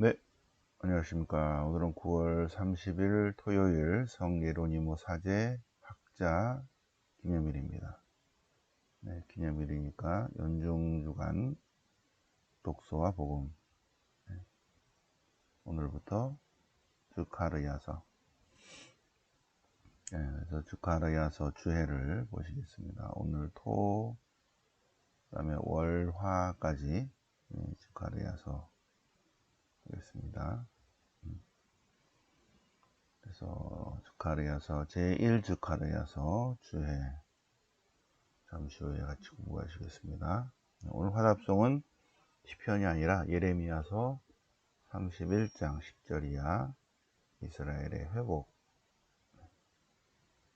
네, 안녕하십니까. 오늘은 9월 30일 토요일 성예로니모 사제 학자 기념일입니다. 네, 기념일이니까 연중주간 독서와 복음. 네, 오늘부터 주카르야서. 네, 그래서 주카르야서 주해를 보시겠습니다. 오늘 토, 그다음에 월, 화까지 주카르야서 보겠습니다. 그래서 주카르야서 제1주카르야서 주해 잠시 후에 같이 공부하시겠습니다. 오늘 화답송은 시편이 아니라 예레미야서 31장 10절 이하 이스라엘의 회복.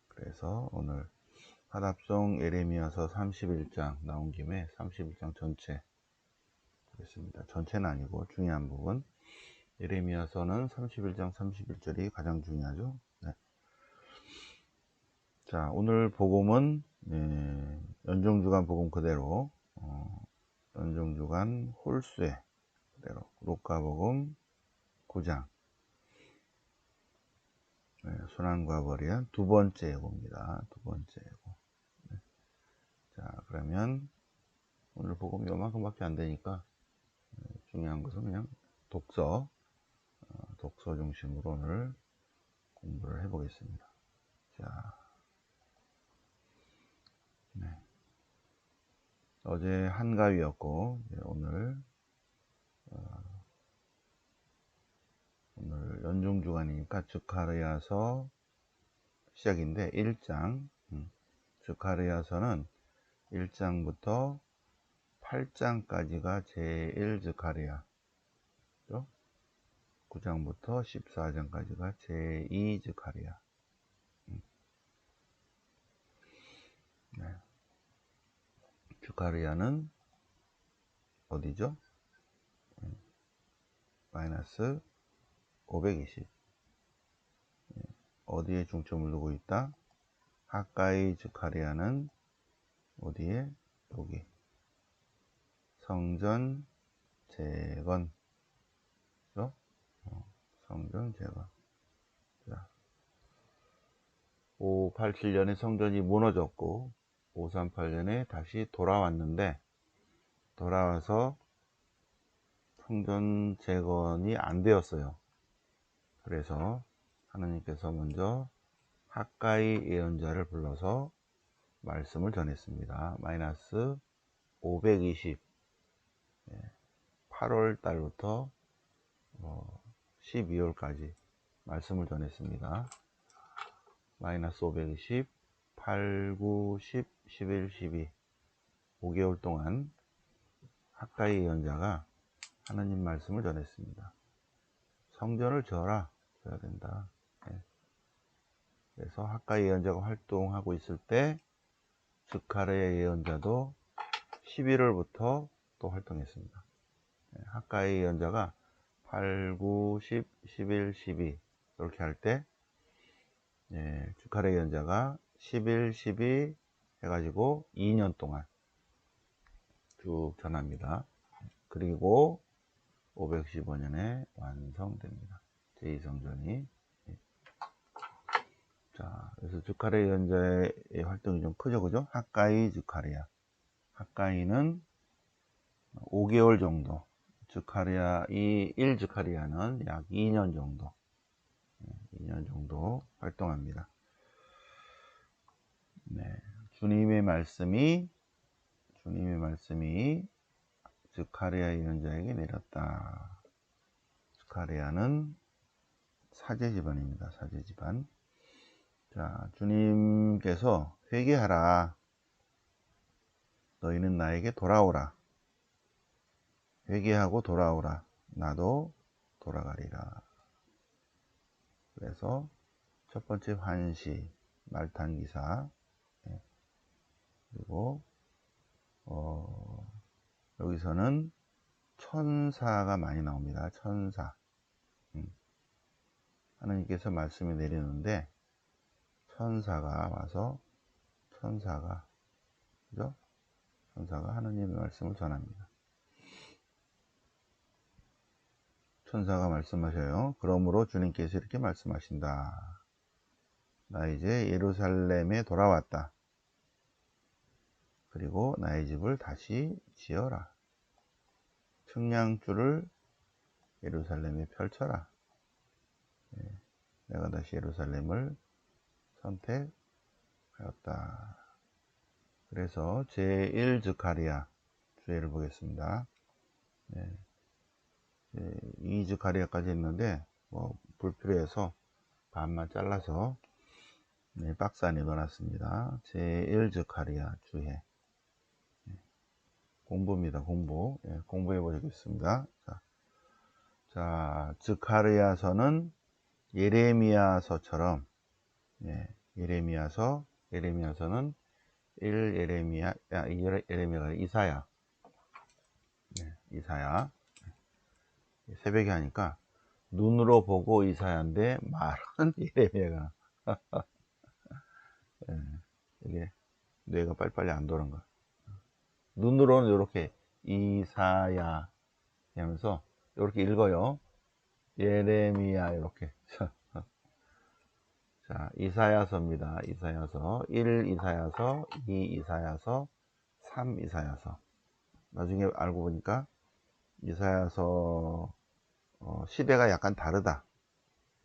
그래서 오늘 화답송 예레미야서 31장 나온 김에 31장 전체 보겠습니다. 전체는 아니고 중요한 부분. 예레미야서는 31장 31절이 가장 중요하죠. 네. 자, 오늘 복음은 연정주간 복음 그대로 연정주간 홀수에 그대로 루카복음 9장 순환과 벌이한 두 번째 예고입니다. 두 번째 예고. 네. 자, 그러면 오늘 복음이 요만큼밖에 안 되니까 중요한 것은 그냥 독서 중심으로 오늘 공부를 해보겠습니다. 자, 네. 어제 한가위였고 오늘 연중주간이니까 주카르야서 시작인데 1장 주카르야서는 1장부터 8장까지가 제1주카르야 9장부터 14장까지가 제2주카르야 네. 주카르야는 어디죠? 마이너스 520 어디에 중점을 두고 있다? 하가이 주카르야는 어디에? 여기 성전 재건 성전 재건. 자, 587년에 성전이 무너졌고 538년에 다시 돌아왔는데 돌아와서 성전 재건이 안 되었어요. 그래서 하나님께서 먼저 하가이 예언자를 불러서 말씀을 전했습니다. 마이너스 520 8월 달부터 12월까지 말씀을 전했습니다. 마이너스 520 8, 9, 10, 11, 12 5개월 동안 하가이 예언자가 하나님 말씀을 전했습니다. 성전을 지어야 된다. 그래서 하가이 예언자가 활동하고 있을 때 주카르야 예언자도 11월부터 또 활동했습니다. 하가이 예언자가 8, 9, 10, 11, 12 이렇게 할 때 주카르야 예언자가 11, 12 해가지고 2년 동안 쭉 전합니다. 그리고 515년에 완성됩니다. 제2성전이. 자, 그래서 주카르야 예언자의 활동이 좀 크죠, 그죠? 하가이 주카르야. 하가이는 5개월 정도, 주카르야, 이 1주카르야는 약 2년 정도, 2년 정도 활동합니다. 네, 주님의 말씀이 주카르야 예언자에게 내렸다. 주카르야는 사제 집안입니다. 사제 집안. 자, 주님께서 회개하라. 너희는 나에게 돌아오라. 회개하고 돌아오라. 나도 돌아가리라. 그래서 첫 번째 환시, 말탄기사, 그리고 여기서는 천사가 많이 나옵니다. 천사. 하나님께서 말씀을 내리는데 천사가 와서 그죠? 천사가 하나님의 말씀을 전합니다. 천사가 말씀하셔요. 그러므로 주님께서 이렇게 말씀하신다. 나 이제 예루살렘에 돌아왔다. 그리고 나의 집을 다시 지어라. 측량줄을 예루살렘에 펼쳐라. 내가 다시 예루살렘을 선택하였다. 그래서 제1 즈카리아 주제를 보겠습니다. 2 즈카리아까지 했는데 뭐 불필요해서 반만 잘라서 박스 안에 넣어놨습니다. 제1 즈카리아 주해. 공부입니다. 공부해 보겠습니다. 자, 즈카리아서는 예레미야서처럼, 예레미야서는 예레미야가 이사야. 이사야. 새벽에 하니까 눈으로 보고 이사야인데 말은 예레미야가. 이게 뇌가 빨리빨리 안 도는 거야. 눈으로는 이렇게 이사야 하면서 이렇게 읽어요. 예레미야 이렇게. 자, 이사야서입니다. 이사야서 1 이사야서 2 이사야서 3 이사야서. 나중에 알고 보니까 이사야서 시대가 약간 다르다.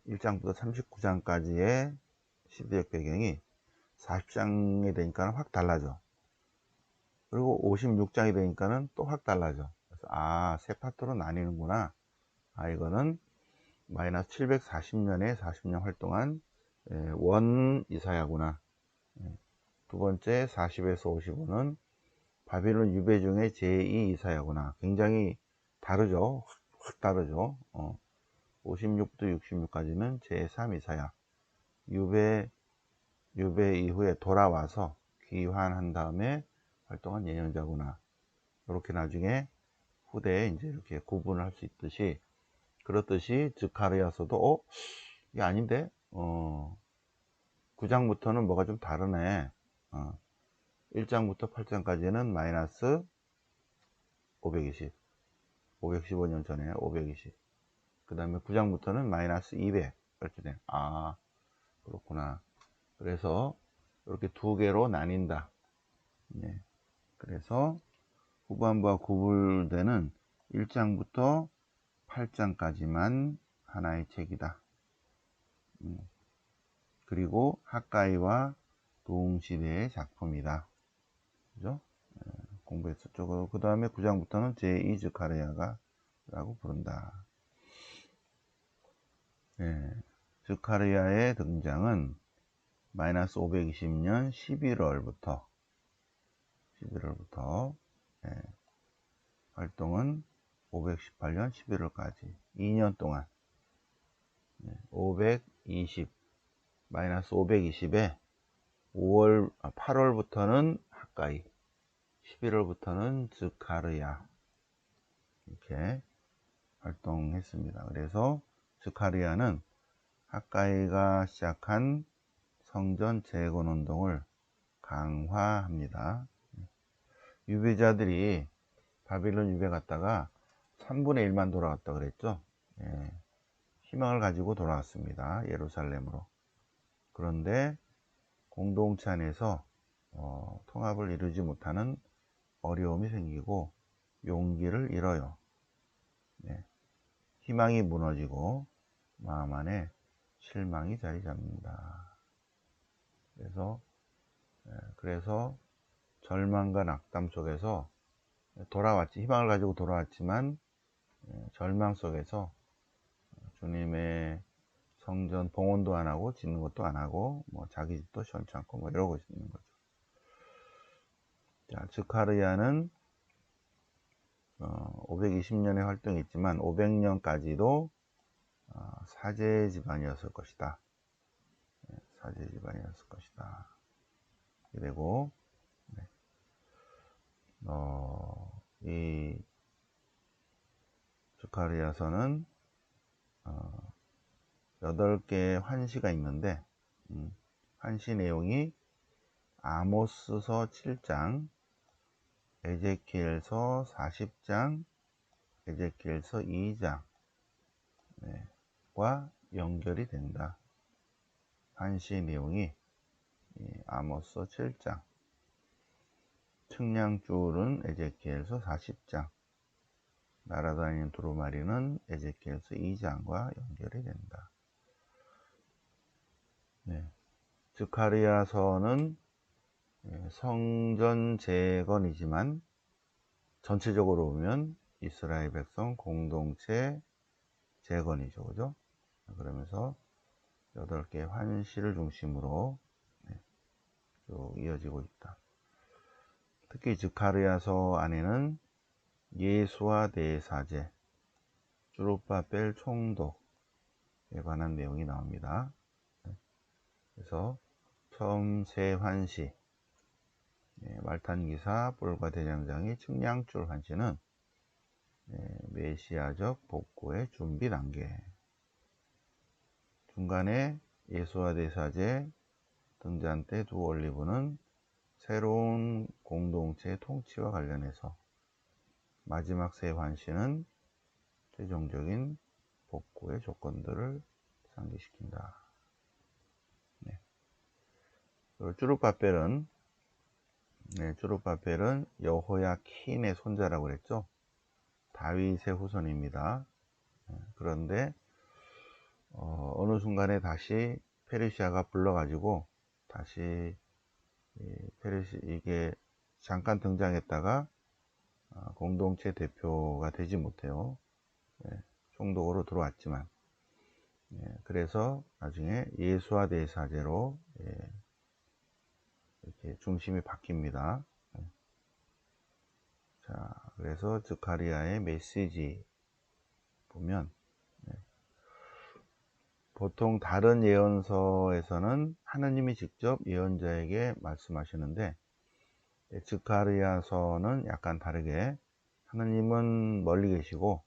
1장부터 39장까지의 시대적 배경이 40장이 되니까 확 달라져. 그리고 56장이 되니까는 또 확 달라져. 그래서 세 파트로 나뉘는구나. 이거는 마이너스 740년에 40년 활동한 원 이사야구나. 두 번째 40에서 55는 바빌론 유배 중에 제2 이사야구나. 굉장히 다르죠. 확 다르죠. 56부터 66까지는 제3 이사야. 유배 이후에 돌아와서 귀환한 다음에 활동한 예언자구나. 이렇게 나중에 후대에 이제 이렇게 구분을 할 수 있듯이, 그렇듯이 즈카리아서도 이게 아닌데 9장부터는 뭐가 좀 다르네. 1장부터 8장까지는 마이너스 520, 515년 전에 520. 그 다음에 9장부터는 마이너스 200 이렇게 돼. 그렇구나. 그래서 이렇게 두 개로 나뉜다. 그래서 후반부와 구분되는 1장부터 8장까지만 하나의 책이다. 그리고 학가이와 동시대의 작품이다. 그죠? 공부했었죠. 그 다음에 9장부터는 제2 즈카리아가 라고 부른다. 즈카리아의 등장은 마이너스 520년 11월부터 활동은 518년 11월까지 2년 동안 520 마이너스 520에 8월부터는 학가이, 11월부터는 즈카르야 이렇게 활동했습니다. 그래서 즈카리아는 학가이가 시작한 성전 재건 운동을 강화합니다. 유배자들이 바빌론 유배 갔다가 3분의 1만 돌아왔다 그랬죠. 희망을 가지고 돌아왔습니다. 예루살렘으로. 그런데 공동체 안에서 통합을 이루지 못하는 어려움이 생기고 용기를 잃어요. 희망이 무너지고 마음 안에 실망이 자리 잡는다. 그래서 절망과 낙담 속에서 희망을 가지고 돌아왔지만 절망 속에서 주님의 성전 봉헌도 안 하고 짓는 것도 안 하고 자기 집도 시원치 않고 이러고 있는 거죠. 자, 즈카르야는 520년의 활동이 있지만 500년까지도 사제 집안이었을 것이다. 사제 집안이었을 것이다. 그리고 이 즈카리아서는 8개의 환시가 있는데 환시 내용이 아모스서 7장, 에제키엘서 40장, 에제키엘서 2장, 네, 과 연결이 된다. 환시 내용이 아모스 7장, 측량줄은 에제키엘서 40장, 날아다니는 두루마리는 에제키엘서 2장과 연결이 된다. 네. 스가랴서는 성전 재건이지만 전체적으로 보면 이스라엘 백성 공동체 재건이죠. 그죠? 그러면서 8개의 환시를 중심으로 쭉 이어지고 있다. 특히 스가랴서 안에는 예수와 대사제, 주룹바벨 총독에 관한 내용이 나옵니다. 그래서 처음 세 환시, 말탄기사, 뿔과 대장장이 측량줄 환시는 메시아적 복구의 준비 단계. 중간에 예수와 대사제 등장 때 두 올리브는 새로운 공동체의 통치와 관련해서, 마지막 세 환시는 최종적인 복구의 조건들을 상기시킨다. 네. 주룹바벨은 여호야킨의 손자라고 그랬죠. 다윗의 후손입니다. 그런데 어느 순간에 다시 페르시아가 불러가지고 다시 이게 잠깐 등장했다가 공동체 대표가 되지 못해요. 총독으로 들어왔지만, 그래서 나중에 예수와 대사제로 이렇게 중심이 바뀝니다. 자, 그래서 스가랴의 메시지 보면, 보통 다른 예언서에서는 하느님이 직접 예언자에게 말씀하시는데, 스가랴서는 약간 다르게 하느님은 멀리 계시고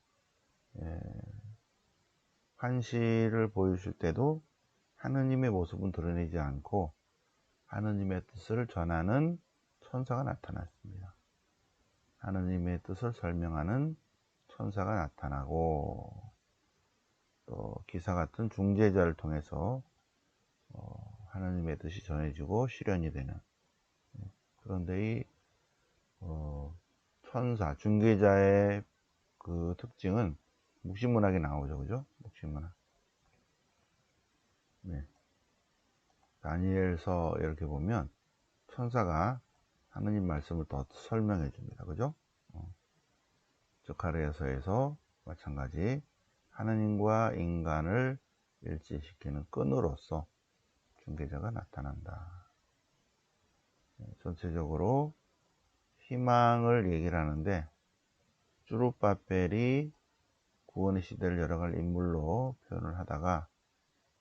환시를 보여줄 때도 하느님의 모습은 드러내지 않고 하느님의 뜻을 전하는 천사가 나타났습니다. 하느님의 뜻을 설명하는 천사가 나타나고, 또 기사 같은 중재자를 통해서 하느님의 뜻이 전해지고 실현이 되는. 그런데 이 천사, 중개자의 그 특징은 묵시문학에 나오죠. 그죠? 묵시문학. 네. 다니엘서 이렇게 보면 천사가 하느님 말씀을 더 설명해 줍니다. 그죠? 스가랴서에서 마찬가지 하느님과 인간을 일치시키는 끈으로서 중개자가 나타난다. 전체적으로 희망을 얘기를 하는데, 주룹바벨이 구원의 시대를 여러 가지 인물로 표현을 하다가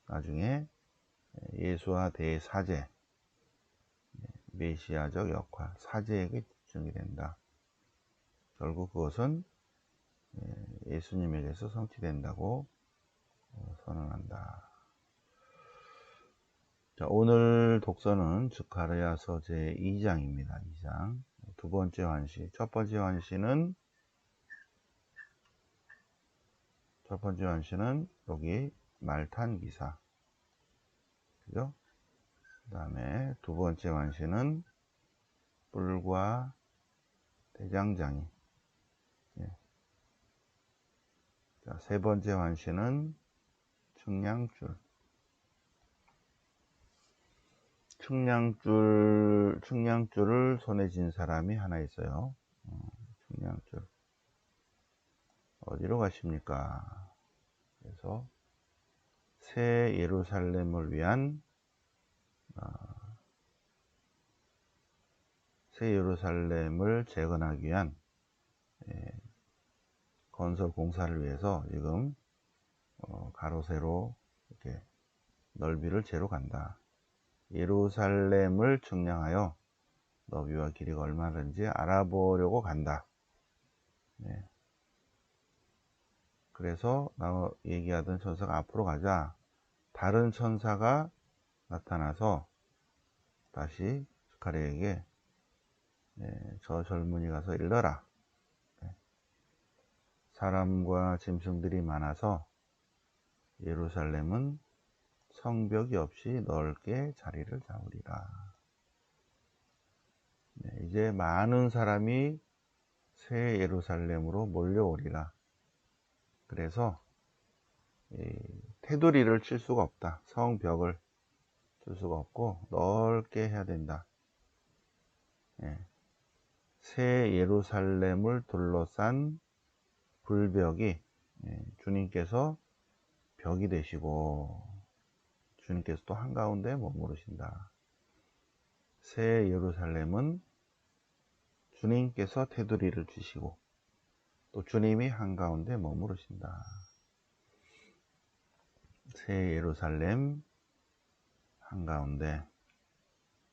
나중에 예수와 대사제, 메시아적 역할, 사제에게 집중이 된다. 결국 그것은 예수님에게서 성취된다고 선언한다. 자, 오늘 독서는 스가랴서 제2장입니다. 2장. 두 번째 환시. 첫 번째 환시는 여기 말탄 기사. 그죠? 그 다음에 두 번째 환시는 뿔과 대장장이. 자, 세 번째 환시는 측량줄. 측량줄을 손에 쥔 사람이 하나 있어요. 측량줄. 어디로 가십니까? 그래서 새 예루살렘을 위한 새 예루살렘을 재건하기 위한 건설 공사를 위해서 지금 가로 세로 이렇게 넓이를 재러 간다. 예루살렘을 측량하여 너비와 길이가 얼마든지 알아보려고 간다. 네. 그래서 얘기하던 천사가 앞으로 가자. 다른 천사가 나타나서 다시 스가랴에게 저 젊은이 가서 일러라. 사람과 짐승들이 많아서 예루살렘은 성벽이 없이 넓게 자리를 잡으리라. 네, 이제 많은 사람이 새 예루살렘으로 몰려오리라. 그래서 테두리를 칠 수가 없다. 성벽을 칠 수가 없고 넓게 해야 된다. 예. 새 예루살렘을 둘러싼 불벽이 주님께서 벽이 되시고 주님께서 또 한가운데 머무르신다. 새 예루살렘은 주님께서 테두리를 주시고 또 주님이 한가운데 머무르신다. 새 예루살렘 한가운데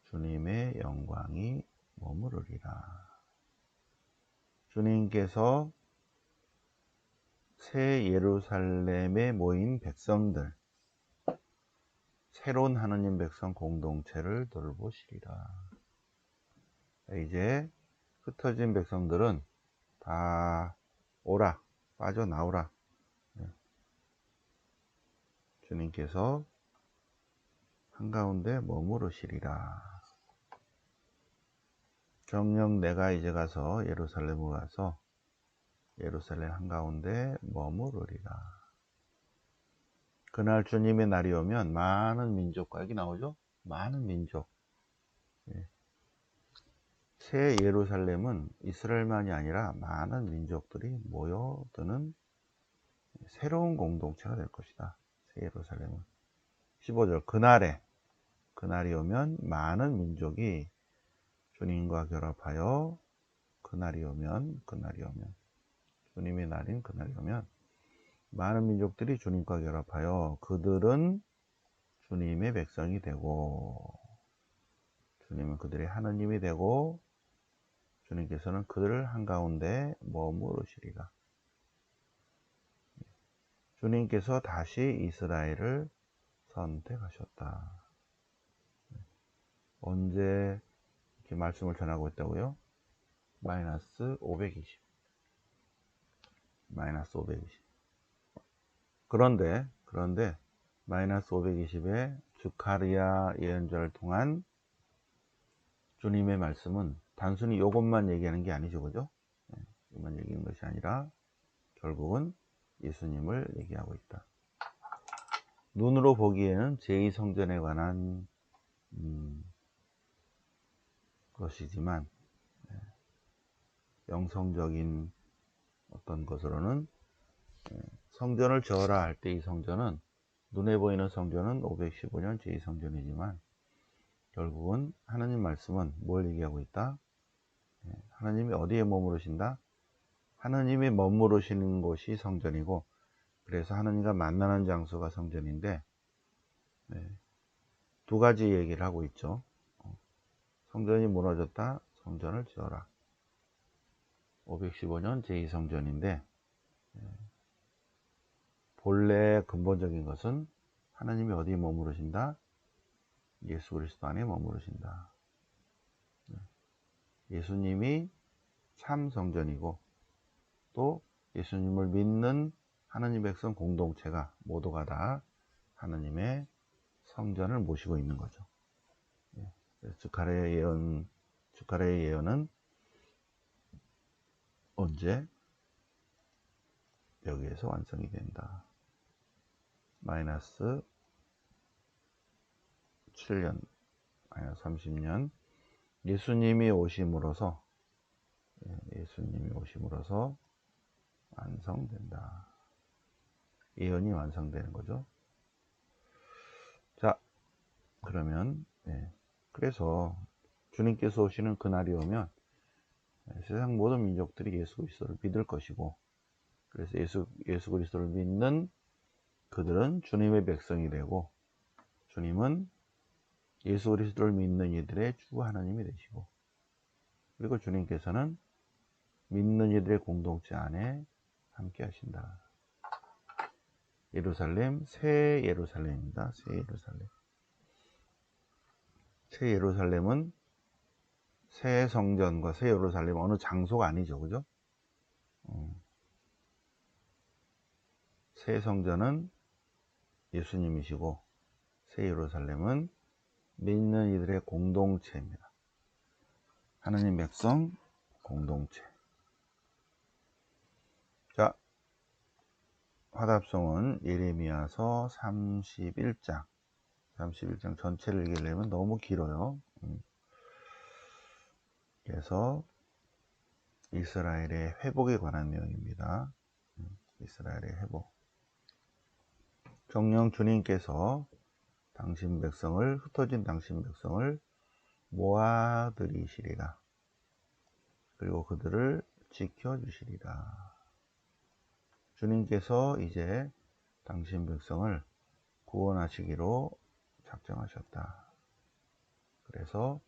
주님의 영광이 머무르리라. 주님께서 새 예루살렘에 모인 백성들, 새로운 하느님 백성 공동체를 돌보시리라. 이제 흩어진 백성들은 다 오라, 빠져나오라. 주님께서 한가운데 머무르시리라. 정녕 내가 이제 가서 예루살렘으로 가서 예루살렘 한가운데 머무르리라. 그날 주님의 날이 오면 많은 민족과, 여기 나오죠? 많은 민족. 새 예루살렘은 이스라엘만이 아니라 많은 민족들이 모여드는 새로운 공동체가 될 것이다. 새 예루살렘은. 15절 그날이 오면 많은 민족이 주님과 결합하여 그날이 오면 주님의 날인 그날이 오면 많은 민족들이 주님과 결합하여 그들은 주님의 백성이 되고 주님은 그들의 하느님이 되고 주님께서는 그들을 한가운데 머무르시리라. 주님께서 다시 이스라엘을 선택하셨다. 언제 이렇게 말씀을 전하고 있다고요? 마이너스 520. 그런데 마이너스 520의 주카리아 예언자를 통한 주님의 말씀은 단순히 이것만 얘기하는 게 아니죠, 그죠? 이것만 얘기하는 것이 아니라 결국은 예수님을 얘기하고 있다. 눈으로 보기에는 제2성전에 관한 것이지만 영성적인 어떤 것으로는 성전을 지어라 할 때 이 성전은 눈에 보이는 성전은 515년 제2성전이지만 결국은 하나님 말씀은 뭘 얘기하고 있다? 하나님이 어디에 머무르신다? 하나님이 머무르시는 곳이 성전이고 그래서 하나님과 만나는 장소가 성전인데 두 가지 얘기를 하고 있죠. 성전이 무너졌다. 성전을 지어라. 515년 제2성전인데 본래 근본적인 것은 하나님이 어디에 머무르신다? 예수 그리스도 안에 머무르신다. 예수님이 참 성전이고 또 예수님을 믿는 하나님 백성 공동체가 모두가 다 하나님의 성전을 모시고 있는 거죠. 주카레의 예언은 언제? 여기에서 완성이 된다. 마이너스 7년, 마이너스 30년 예수님이 오심으로써 완성된다. 예언이 완성되는 거죠. 자, 그러면 그래서 주님께서 오시는 그날이 오면 세상 모든 민족들이 예수 그리스도를 믿을 것이고 그래서 예수 그리스도를 믿는 그들은 주님의 백성이 되고 주님은 예수 그리스도를 믿는 이들의 주 하나님이 되시고 그리고 주님께서는 믿는 이들의 공동체 안에 함께 하신다. 예루살렘, 새 예루살렘입니다. 새 예루살렘은 새 성전과 새 예루살렘 어느 장소가 아니죠. 그죠? 새 성전은 예수님이시고 새 예루살렘은 믿는 이들의 공동체입니다. 하나님 백성 공동체. 자, 화답성은 예레미야서 31장 전체를 읽으려면 너무 길어요. 그래서 이스라엘의 회복에 관한 내용입니다. 이스라엘의 회복. 정령 주님께서 당신 백성을, 흩어진 당신 백성을 모아들이시리라. 그리고 그들을 지켜주시리라. 주님께서 이제 당신 백성을 구원하시기로 작정하셨다. 그래서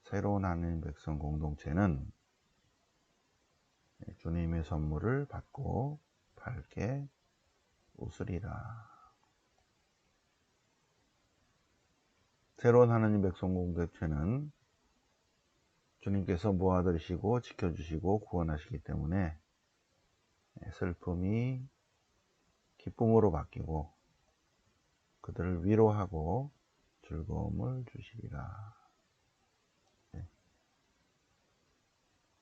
새로운 하나님 백성 공동체는 주님의 선물을 받고 밝게 웃으리라. 새로운 하나님 백성 공동체는 주님께서 모아들이시고 지켜주시고 구원하시기 때문에 슬픔이 기쁨으로 바뀌고 그들을 위로하고 즐거움을 주시리라.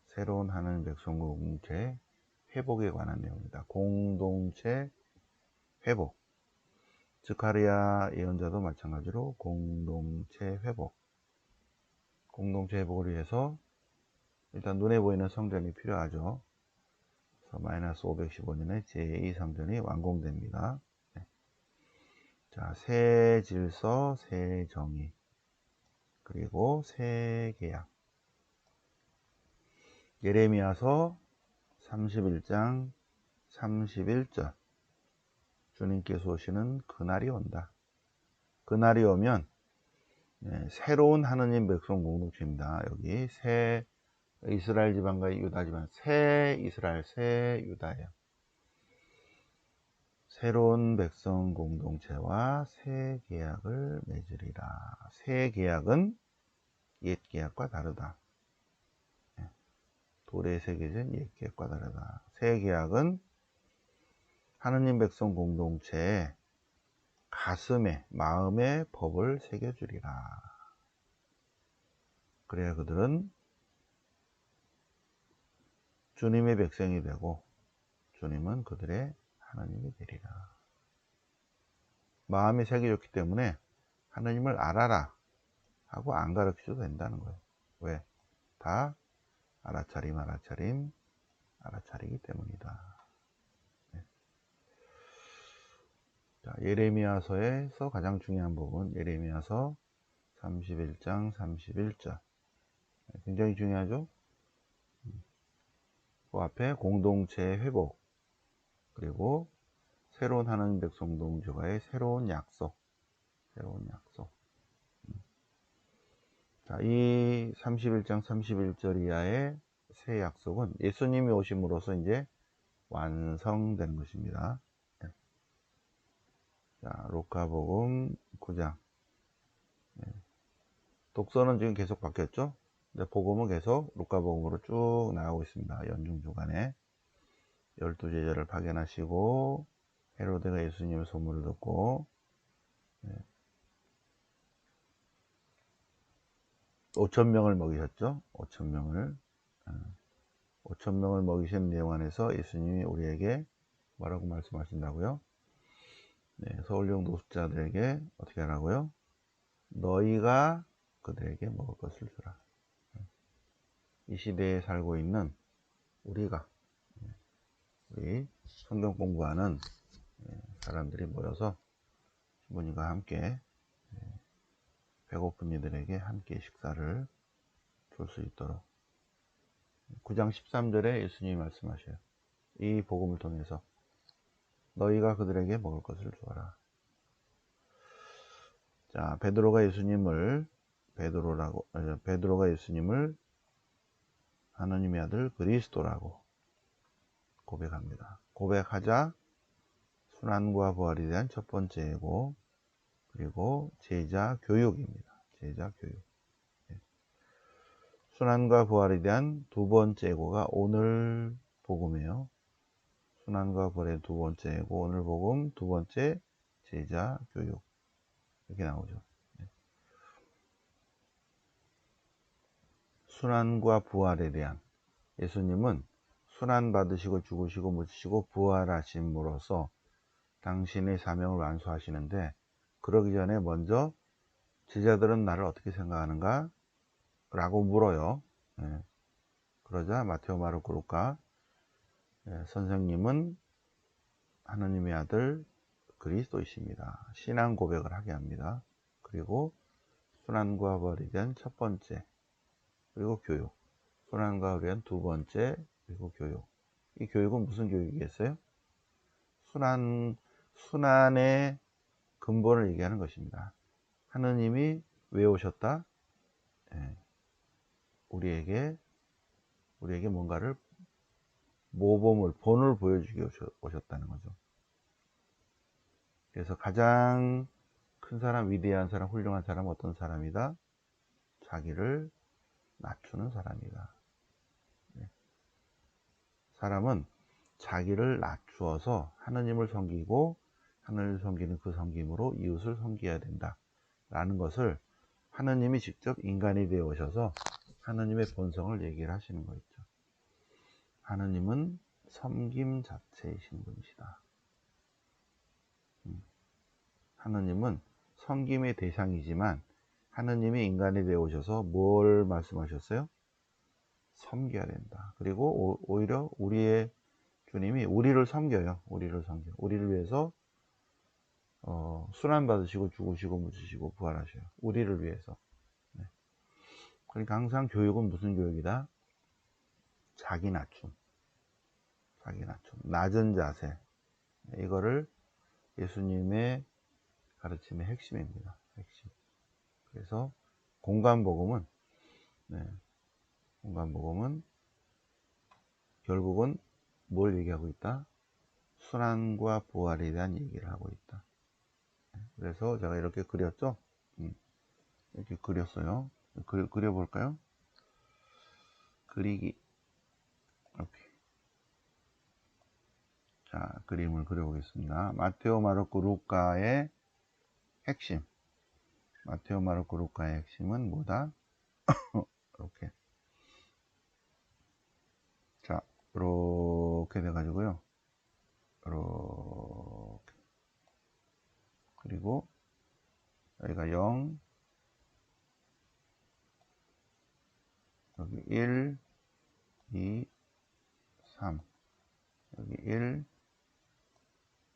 새로운 하나님 백성 공동체 회복에 관한 내용입니다. 공동체 회복. 스가랴 예언자도 마찬가지로 공동체 회복. 공동체 회복을 위해서 일단 눈에 보이는 성전이 필요하죠. 그래서 마이너스 515년에 제2 성전이 완공됩니다. 자, 새 질서, 새 정의, 그리고 새 계약. 예레미야서 31장 31절. 주님께서 오시는 그날이 온다. 그날이 오면 새로운 하느님 백성 공동체입니다. 여기 새 이스라엘 지방과 유다 지방, 새 이스라엘, 새 유다예요. 새로운 백성 공동체와 새 계약을 맺으리라. 새 계약은 옛 계약과 다르다. 돌에 새겨진 옛 계약과 다르다. 새 계약은 하느님 백성 공동체에 가슴에, 마음에 법을 새겨주리라. 그래야 그들은 주님의 백성이 되고 주님은 그들의 하나님이 되리라. 마음에 새겨졌기 때문에 하나님을 알아라 하고 안 가르쳐도 된다는 거예요. 왜? 다 알아차리기 때문이다. 자, 예레미야서에서 가장 중요한 부분, 예레미야서 31장 31절. 굉장히 중요하죠? 그 앞에 공동체 회복, 그리고 새로운 하나님 백성 공동체와의 새로운 약속. 자, 이 31장 31절 이하의 새 약속은 예수님이 오심으로써 이제 완성되는 것입니다. 자, 루카복음 9장. 독서는 지금 계속 바뀌었죠? 근데 복음은 계속 루카복음으로 쭉 나가고 있습니다. 연중 주간에 12제자를 파견하시고 헤로데가 예수님의 소문을 듣고 5,000명을 먹이셨죠. 5,000명을 먹이신 내용 안에서 예수님이 우리에게 뭐라고 말씀하신다고요? 서울령 노숙자들에게 어떻게 하라고요? 너희가 그들에게 먹을 것을 주라. 이 시대에 살고 있는 우리 성경 공부하는 사람들이 모여서 부모님과 함께 배고픈 이들에게 함께 식사를 줄 수 있도록 9장 13절에 예수님이 말씀하셔요. 이 복음을 통해서 너희가 그들에게 먹을 것을 주어라. 자, 베드로가 예수님을 하나님의 아들 그리스도라고 고백합니다. 고백하자 순환과 부활에 대한 첫 번째 예고, 그리고 제자 교육입니다. 제자 교육. 순환과 부활에 대한 두 번째 예고가 오늘 복음이에요. 순환과 부활의 두 번째 예고, 오늘 복음 두 번째 제자 교육 이렇게 나오죠. 순환과 부활에 대한, 예수님은 순환 받으시고 죽으시고 묻히시고 부활하심으로써 당신의 사명을 완수하시는데, 그러기 전에 먼저 제자들은 나를 어떻게 생각하는가? 라고 물어요. 그러자 마테오, 마르코, 루카, 선생님은 하느님의 아들 그리스도이십니다. 신앙 고백을 하게 합니다. 그리고 순환과 부활에 대한 첫 번째, 그리고 교육, 순환과 부활에 대한 두 번째, 그리고 교육. 이 교육은 무슨 교육이겠어요? 순환의 근본을 얘기하는 것입니다. 하느님이 왜 오셨다? 우리에게 뭔가를, 모범을, 본을 보여주기 오셨다는 거죠. 그래서 가장 큰 사람, 위대한 사람, 훌륭한 사람은 어떤 사람이다? 자기를 낮추는 사람이다. 사람은 자기를 낮추어서 하느님을 섬기고, 하느님을 섬기는 그 섬김으로 이웃을 섬겨야 된다 라는 것을 하느님이 직접 인간이 되어 오셔서 하느님의 본성을 얘기를 하시는 거 있죠. 하느님은 섬김 자체이신 분이시다. 하느님은 섬김의 대상이지만 하느님이 인간이 되어 오셔서 뭘 말씀하셨어요? 섬겨야 된다. 그리고 오히려 우리의 주님이 우리를 섬겨요. 우리를 위해서 순환 받으시고 죽으시고 묻히시고 부활하셔요. 우리를 위해서. 그러니까 항상 교육은 무슨 교육이다? 자기 낮춤, 낮은 자세. 이거를 예수님의 가르침의 핵심입니다. 핵심. 그래서 공간복음은 결국은 뭘 얘기하고 있다? 순환과 부활에 대한 얘기를 하고 있다. 그래서 제가 이렇게 그렸죠? 이렇게 그렸어요. 그려볼까요? 그리기. 이렇게. 자, 그림을 그려보겠습니다. 마테오, 마르코, 루카의 핵심. 마테오, 마르코, 루카의 핵심은 뭐다? 이렇게. 자, 이렇게 돼가지고요. 이렇게. 그리고 여기가 0, 여기 1, 2, 3, 여기 1,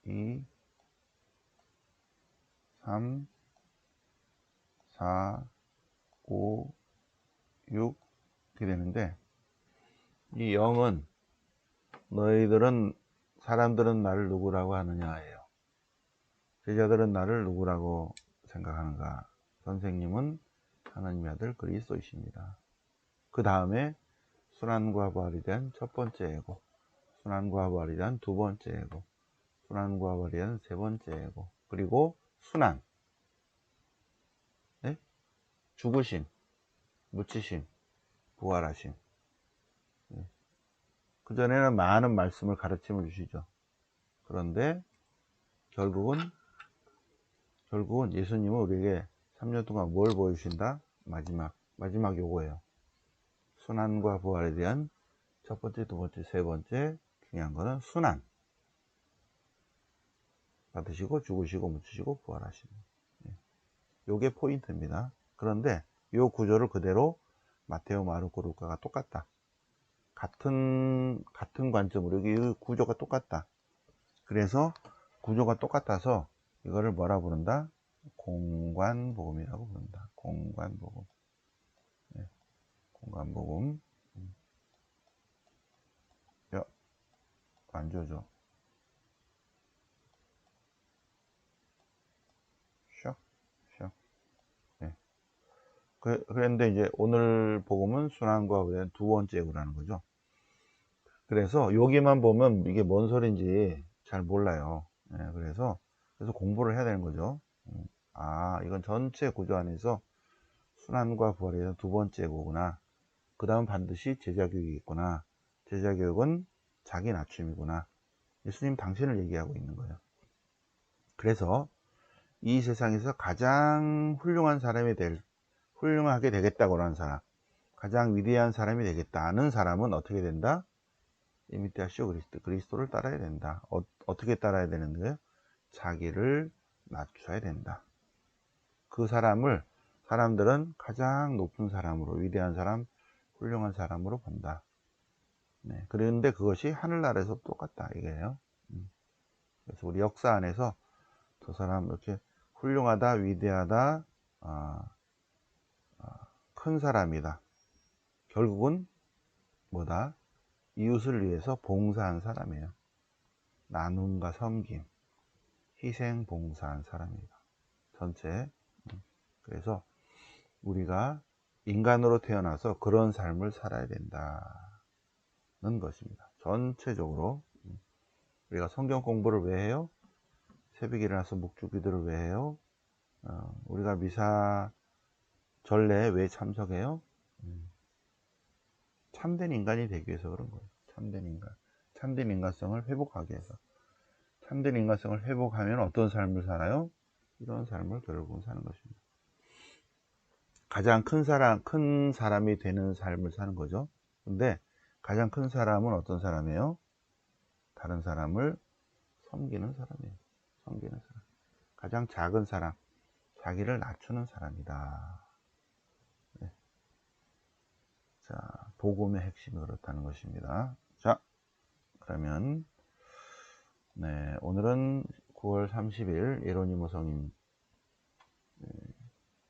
2, 3, 4, 5, 6 이렇게 되는데, 이 0은 사람들은 나를 누구라고 하느냐예요. 제자들은 나를 누구라고 생각하는가? 선생님은 하나님의 아들 그리스도이십니다. 그 다음에 순환과 부활에 대한 첫 번째 예고, 순환과 부활에 대한 두 번째 예고, 순환과 부활에 대한 세 번째 예고, 그리고 순환, 죽으심, 묻히심, 부활하심. 그전에는 많은 말씀을, 가르침을 주시죠. 그런데 결국은 예수님은 우리에게 3년 동안 뭘 보여주신다? 마지막 요거예요. 순환과 부활에 대한 첫 번째, 두 번째, 세 번째. 중요한 거는 순환. 받으시고 죽으시고 묻히시고 부활하시는. 요게 포인트입니다. 그런데 요 구조를 그대로 마테오, 마르코, 루카가 똑같다. 같은 관점으로 여기 구조가 똑같다. 그래서 구조가 똑같아서 이거를 뭐라 부른다? 공관복음이라고 부른다. 공관복음. 공관복음. 야, 안 줘줘. 슉. 네. 그런데 이제 오늘 복음은 순환과 부활의 두 번째 예고라는 거죠. 그래서 여기만 보면 이게 뭔 소린지 잘 몰라요. 그래서 공부를 해야 되는 거죠. 이건 전체 구조 안에서 순환과 부활에 대한 두 번째 예고구나. 그 다음 반드시 제자교육이 있구나. 제자교육은 자기 낮춤이구나. 예수님 당신을 얘기하고 있는 거예요. 그래서 이 세상에서 가장 훌륭하게 되겠다고 하는 사람, 가장 위대한 사람이 되겠다는 사람은 어떻게 된다? 이미테아시오 그리스도를 따라야 된다. 어떻게 따라야 되는 거예요? 자기를 낮춰야 된다. 그 사람들은 가장 높은 사람으로, 위대한 사람, 훌륭한 사람으로 본다. 네, 그런데 그것이 하늘나라에서 똑같다 이게요. 그래서 우리 역사 안에서 저 사람 이렇게 훌륭하다, 위대하다, 큰 사람이다. 결국은 뭐다? 이웃을 위해서 봉사한 사람이에요. 나눔과 섬김, 희생, 봉사한 사람이다. 전체. 그래서 우리가 인간으로 태어나서 그런 삶을 살아야 된다는 것입니다. 전체적으로. 우리가 성경 공부를 왜 해요? 새벽에 일어나서 묵주기도를 왜 해요? 우리가 미사 전례에 왜 참석해요? 참된 인간이 되기 위해서 그런 거예요. 참된 인간. 참된 인간성을 회복하기 위해서. 참된 인간성을 회복하면 어떤 삶을 살아요? 이런 삶을 결국은 사는 것입니다. 가장 큰 사람이 되는 삶을 사는 거죠. 근데 가장 큰 사람은 어떤 사람이에요? 다른 사람을 섬기는 사람이에요. 섬기는 사람. 가장 작은 사람, 자기를 낮추는 사람이다. 네. 자, 복음의 핵심이 그렇다는 것입니다. 자, 그러면 네, 오늘은 9월 30일 예로니모 성인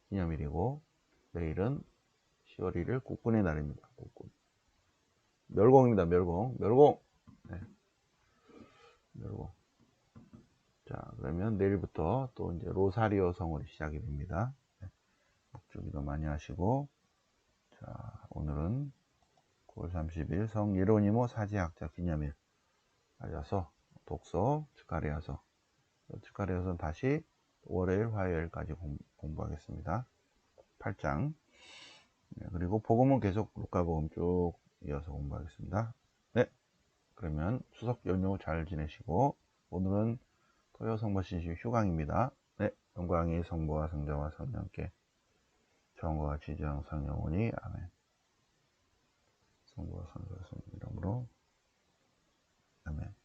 기념일이고 내일은 10월 1일 국군의 날입니다. 국군. 멸공입니다. 멸공. 네, 멸공. 자, 그러면 내일부터 또 이제 로사리오 성월이 시작이 됩니다. 네, 묵주기도 많이 하시고, 자, 오늘은 9월 30일 성 예로니모 사제학자 기념일 맞아서 독서 축하리아서 축하리아서는 다시 월요일 화요일까지 공부하겠습니다. 8장. 네, 그리고 복음은 계속 루카복음 쭉 이어서 공부하겠습니다. 네, 그러면 추석 연휴 잘 지내시고 오늘은 토요 성모 신심 휴강입니다. 네, 영광이 성부와 성자와 성령께 정과 같이 이제 항상 영원히 아멘. 성부와 성자와 성령 이름으로 아멘.